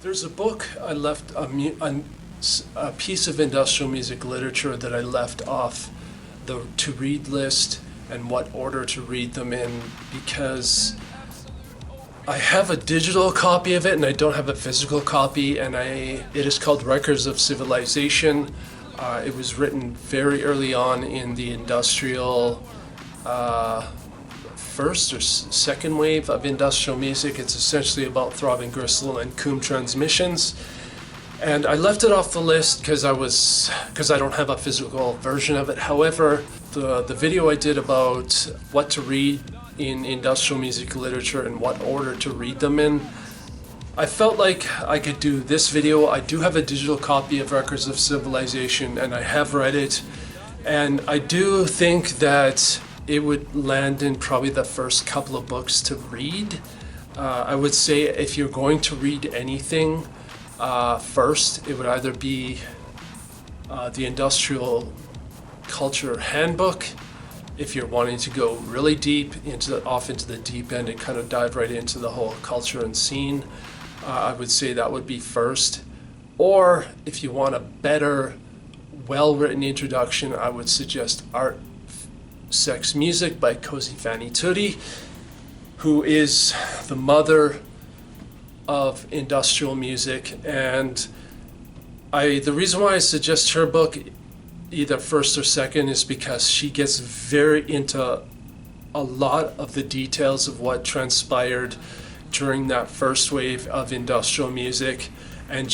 There's a book I left, a piece of industrial music literature that I left off the to read list and what order to read them in, because I have a digital copy of it and I don't have a physical copy, and it is called Records of Civilization. It was written very early on in the industrial first or second wave of industrial music. It's essentially about throbbing gristle and coom transmissions. And I left it off the list because I don't have a physical version of it. However, the video I did about what to read in industrial music literature and what order to read them in, I felt like I could do this video. I do have a digital copy of Records of Civilization and I have read it, and I do think that it would land in probably the first couple of books to read. I would say if you're going to read anything first, it would either be the Industrial Culture Handbook, if you're wanting to go really deep off into the deep end and kind of dive right into the whole culture and scene. I would say that would be first. Or if you want a better, well-written introduction, I would suggest Art, Sex, Music by Cosi Fanni Tutti, who is the mother of industrial music. And the reason why I suggest her book either first or second is because she gets very into a lot of the details of what transpired during that first wave of industrial music, and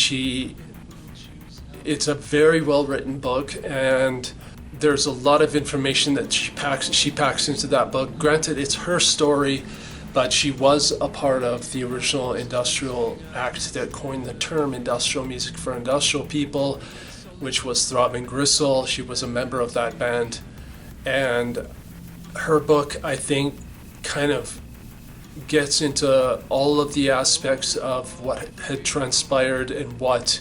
it's a very well written book, and there's a lot of information that she packs into that book. Granted, it's her story, but she was a part of the original Industrial Act that coined the term industrial music for industrial people, which was Throbbing Gristle. She was a member of that band, and her book, I think, kind of gets into all of the aspects of what had transpired and what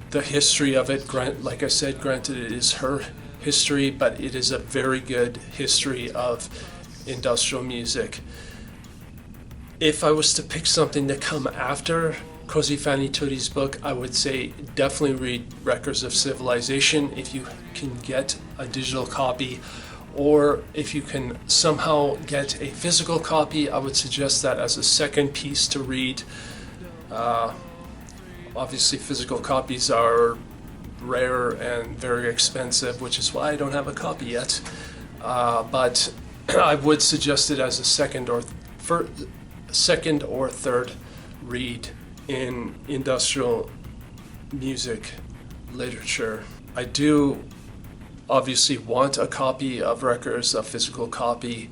the history of it. Like I said, granted, it is her history, but it is a very good history of industrial music. If I was to pick something to come after Cosi Fanni Tutti's book, I would say definitely read Records of Civilization if you can get a digital copy, or if you can somehow get a physical copy, I would suggest that as a second piece to read. Obviously, physical copies are rare and very expensive, which is why I don't have a copy yet. But I would suggest it as a second or third read in industrial music literature. I do obviously want a copy of Records, a physical copy,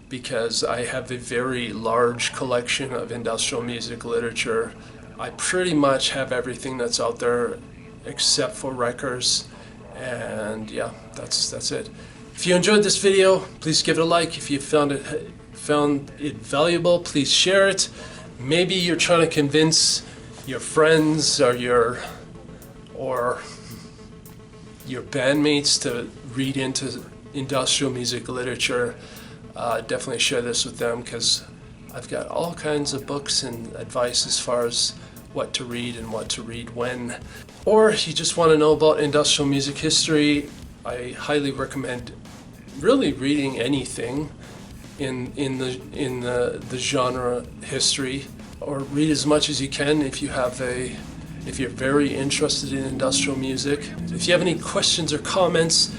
because I have a very large collection of industrial music literature. I pretty much have everything that's out there except for Records, and yeah, that's it. If you enjoyed this video, please give it a like. If you found it valuable, please share it. Maybe you're trying to convince your friends or your bandmates to read into industrial music literature. Definitely share this with them, because I've got all kinds of books and advice as far as what to read and what to read when. Or if you just want to know about industrial music history, I highly recommend really reading anything in the genre history, or read as much as you can if you're very interested in industrial music. If you have any questions or comments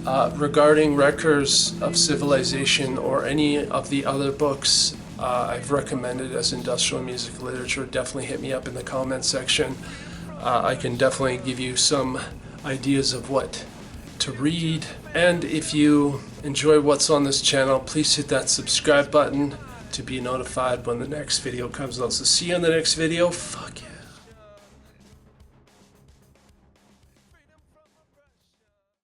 regarding Records of Civilization or any of the other books I've recommended as industrial music literature, definitely hit me up in the comments section. I can definitely give you some ideas of what to read. And if you enjoy what's on this channel, please hit that subscribe button to be notified when the next video comes out. So see you on the next video. Fuck yeah.